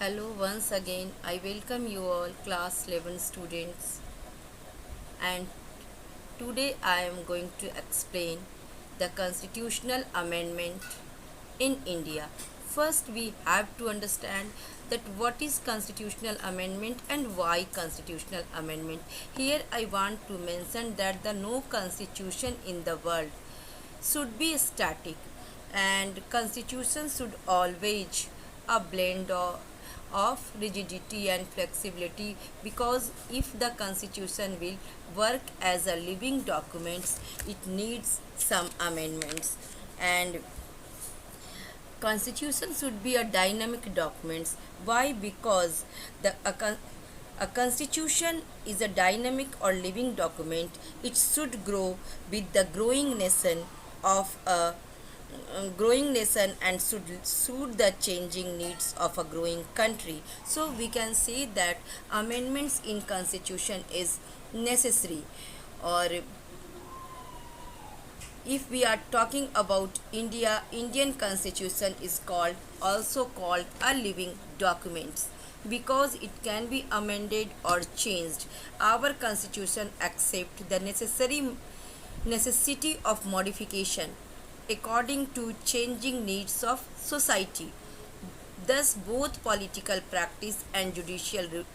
Hello once again. I welcome you all class 11 students, and today I am going to explain the constitutional amendment in India. First we have to understand that what is constitutional amendment and why constitutional amendment. Here I want to mention that the no constitution in the world should be static, and constitution should always a blend of rigidity and flexibility, because if the constitution will work as a living document, it needs some amendments. And constitution should be a dynamic document. Why? Because a constitution is a dynamic or living document. It should grow with the growing nation of a growing nation and should suit the changing needs of a growing country. So we can say that amendments in constitution is necessary. Or if we are talking about India, Indian constitution is called also called a living document because it can be amended or changed. Our constitution accepts the necessity of modification according to changing needs of society. Thus, both political practice and judicial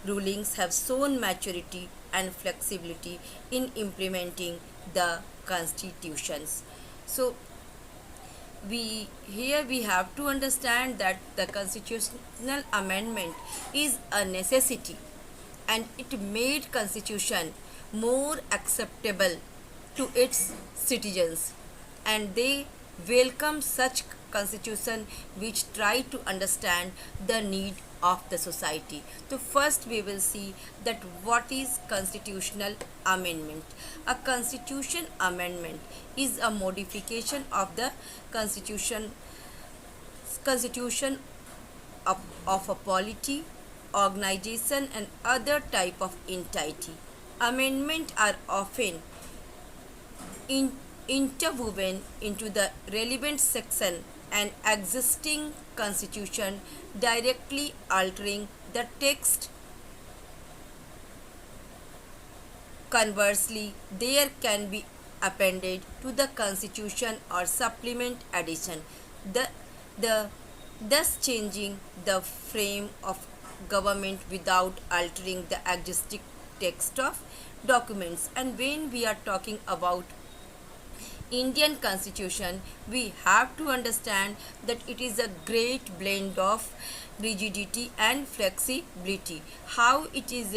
rulings have shown maturity and flexibility in implementing the constitutions. So, we have to understand that the constitutional amendment is a necessity, and it made constitution more acceptable to its citizens, and they welcome such constitution which try to understand the need of the society. So first we will see that what is constitutional amendment. A constitution amendment is a modification of the constitution of a polity, organization and other type of entity. Amendments are often in, interwoven into the relevant section and existing constitution, directly altering the text. Conversely, there can be appended to the constitution or supplement addition, the, the thus changing the frame of government without altering the existing text of documents. And when we are talking about Indian constitution, we have to understand that it is a great blend of rigidity and flexibility. How it is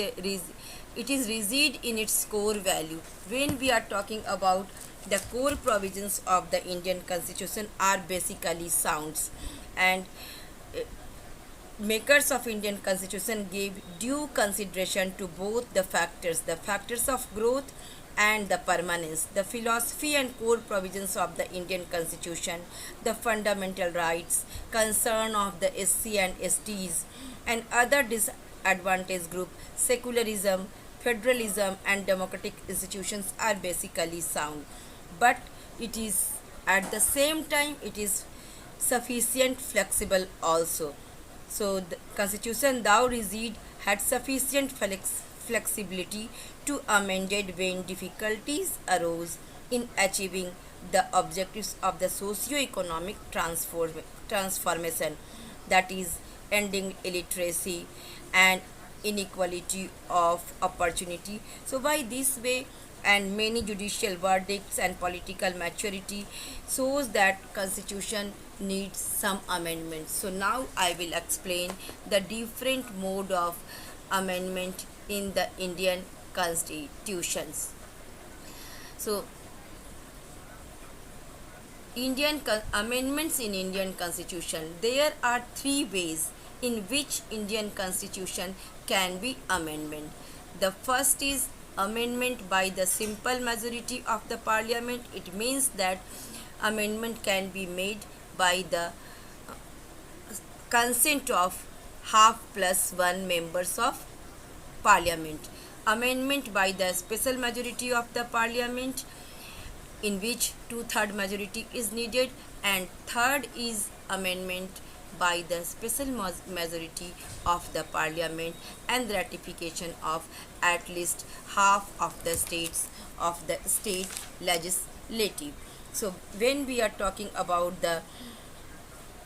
rigid in its core value. When we are talking about the core provisions of the Indian constitution are basically sounds, and makers of Indian constitution gave due consideration to both the factors of growth and the permanence, the philosophy and core provisions of the Indian constitution, the fundamental rights, concern of the SC and STs and other disadvantaged group, secularism, federalism and democratic institutions are basically sound. But it is at the same time it is sufficient flexible also. So the constitution thou rigid had sufficient flexibility to amended when difficulties arose in achieving the objectives of the socio-economic transformation, that is ending illiteracy and inequality of opportunity. So by this way, and many judicial verdicts and political maturity shows that constitution needs some amendments. So now I will explain the different mode of amendment in the Indian constitutions. So amendments in Indian constitution, there are three ways in which Indian constitution can be amended. The first is amendment by the simple majority of the parliament. It means that amendment can be made by the consent of half plus one members of parliament. Amendment by the special majority of the parliament, in which two-third majority is needed. And third is amendment by the special majority of the parliament and the ratification of at least half of the states of the state legislative. So when we are talking about the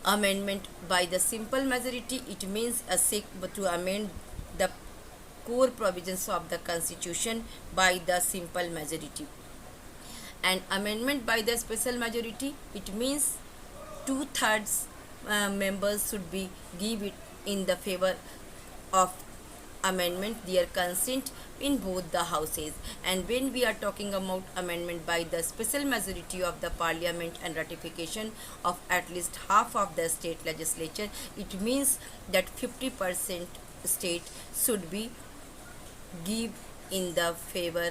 amendment by the simple majority, it means to amend the core provisions of the constitution by the simple majority. And amendment by the special majority, it means two-thirds members should be give it in the favor of amendment their consent in both the houses. And when we are talking about amendment by the special majority of the parliament and ratification of at least half of the state legislature, it means that 50% state should be give in the favor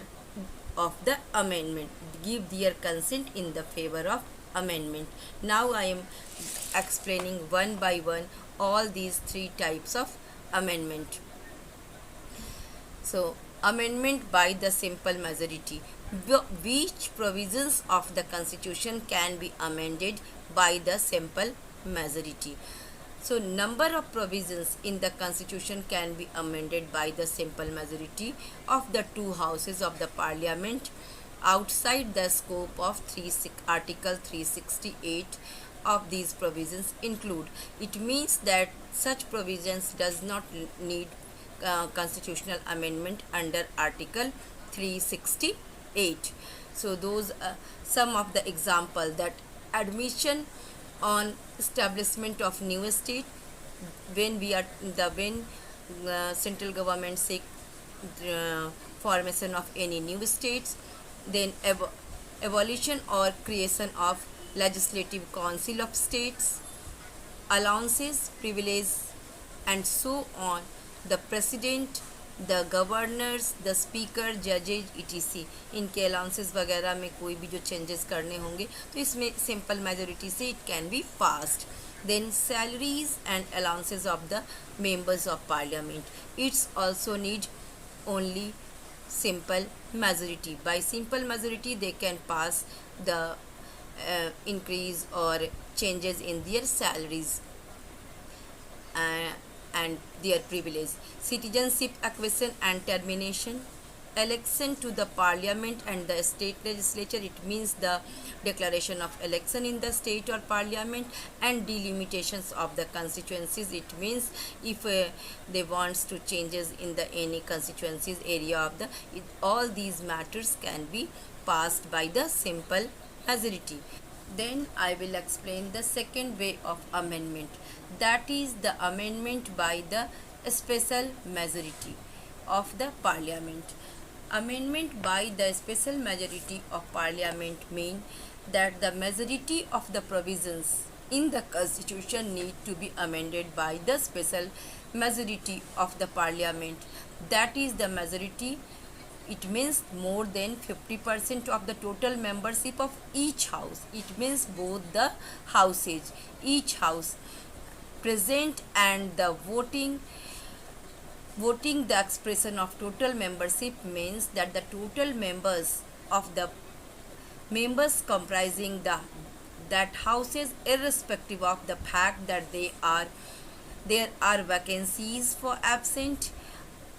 of the amendment, give their consent in the favor of amendment. Now I am explaining one by one all these three types of amendment. So amendment by the simple majority, which provisions of the constitution can be amended by the simple majority. So number of provisions in the constitution can be amended by the simple majority of the two houses of the parliament outside the scope of Article 368 of these provisions include. It means that such provisions does not need constitutional amendment under Article 368. So those some of the example, that admission on establishment of new state, when central government seek formation of any new states, then evolution or creation of legislative council of states, allowances, privileges, and so on, the president, the governors, the speaker, जजेज etc. इनके allowances वगैरह में कोई भी जो changes करने होंगे तो इसमें सिंपल मेजोरिटी से it can be passed. Then salaries and allowances of the members of parliament, it's also need only simple majority. By simple majority they can pass the increase or changes in their salaries and their privilege. Citizenship acquisition and termination, election to the parliament and the state legislature, it means the declaration of election in the state or parliament, and delimitations of the constituencies, it means if they wants to changes in the any constituencies area of the all these matters can be passed by the simple majority. Then I will explain the second way of amendment, that is the amendment by the special majority of the parliament. Amendment by the special majority of parliament mean that the majority of the provisions in the constitution need to be amended by the special majority of the parliament. That is the majority, it means more than 50% of the total membership of each house. It means both the houses, each house present, and the voting the expression of total membership means that the total members of the members comprising that houses, irrespective of the fact that there are vacancies for absent,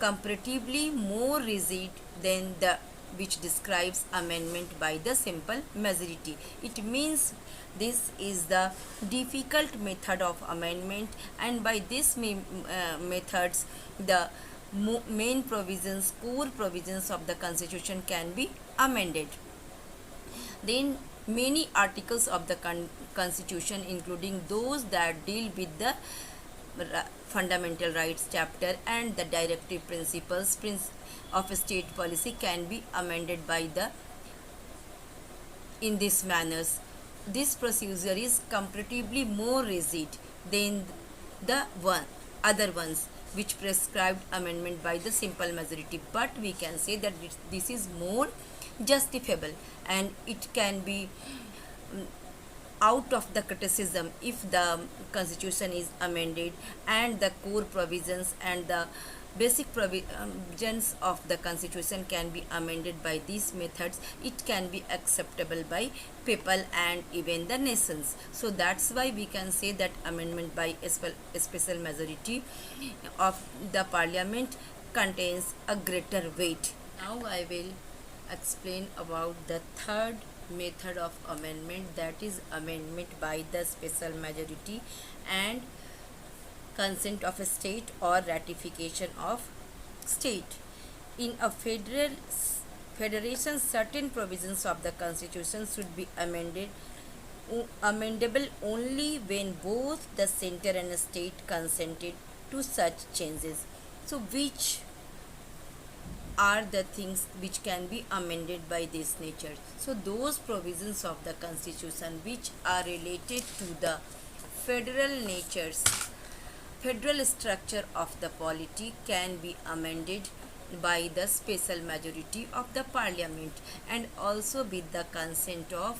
comparatively more rigid than the which describes amendment by the simple majority. It means this is the difficult method of amendment, and by this methods the main provisions, core provisions of the constitution can be amended. Then many articles of the constitution, including those that deal with the fundamental rights chapter and the directive principles of state policy, can be amended by the in this manners. This procedure is comparatively more rigid than the other ones which prescribed amendment by the simple majority, but we can say that this is more justifiable and it can be out of the criticism if the constitution is amended and the core provisions and the basic provisions of the constitution can be amended by these methods. It can be acceptable by people and even the nations. So that's why we can say that amendment by a special majority of the parliament contains a greater weight. Now I will explain about the third method of amendment, that is amendment by the special majority and consent of a state or ratification of state. In a federation, certain provisions of the constitution should be amendable only when both the center and the state consented to such changes. So which are the things which can be amended by this nature? So those provisions of the constitution which are related to the federal structure of the polity can be amended by the special majority of the parliament and also with the consent of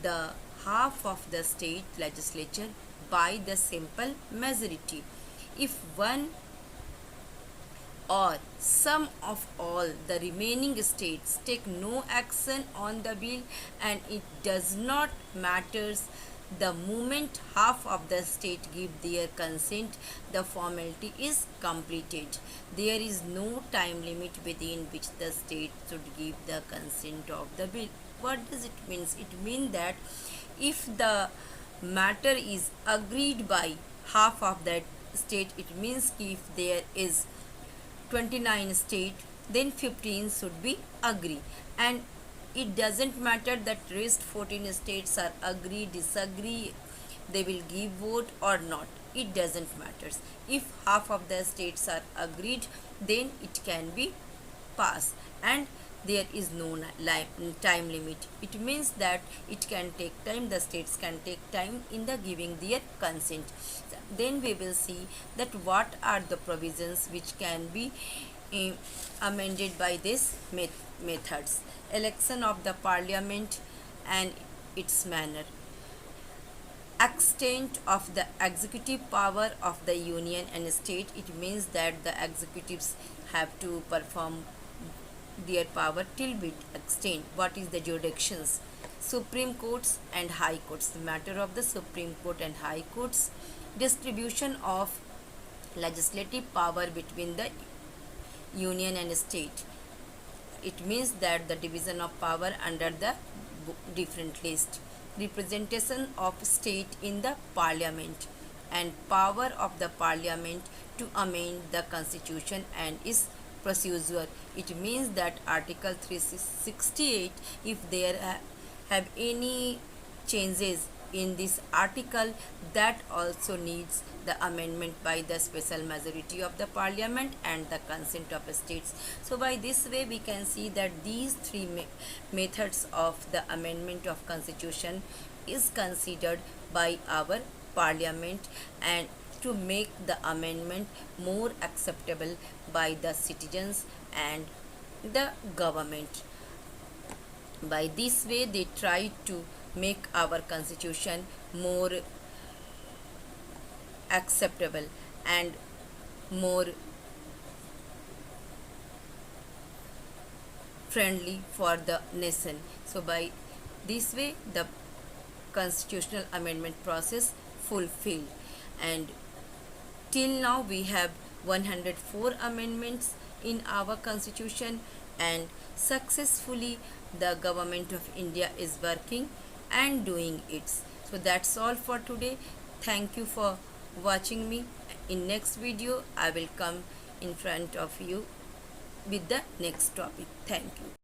the half of the state legislature by the simple majority. If one or some of all the remaining states take no action on the bill, and it does not matters the moment half of the state give their consent, the formality is completed. There is no time limit within which the state should give the consent of the bill. What does it mean? It means that if the matter is agreed by half of that state, it means if there is 29 state, then 15 should be agree, and it doesn't matter that rest 14 states are agree, disagree, they will give vote or not. It doesn't matter. If half of the states are agreed, then it can be passed, and there is no time limit. It means that it can take time, the states can take time in the giving their consent. Then we will see that what are the provisions which can be amended by these methods. Election of the parliament and its manner, extent of the executive power of the union and state. It means that the executives have to perform their power till bit extent. What is the jurisdictions? Supreme courts and high courts. The matter of the Supreme Court and high courts. Distribution of legislative power between the union and state. It means that the division of power under the different list. Representation of state in the parliament and power of the parliament to amend the constitution and its procedure. It means that article 368, if there have any changes in this article, that also needs the amendment by the special majority of the parliament and the consent of states. So by this way we can see that these three methods of the amendment of constitution is considered by our parliament and to make the amendment more acceptable by the citizens and the government. By this way they try to make our constitution more acceptable and more friendly for the nation. So by this way the constitutional amendment process fulfilled, and till now we have 104 amendments in our constitution, and successfully the government of India is working and doing it. So that's all for today. Thank you for watching me. In next video I will come in front of you with the next topic. Thank you.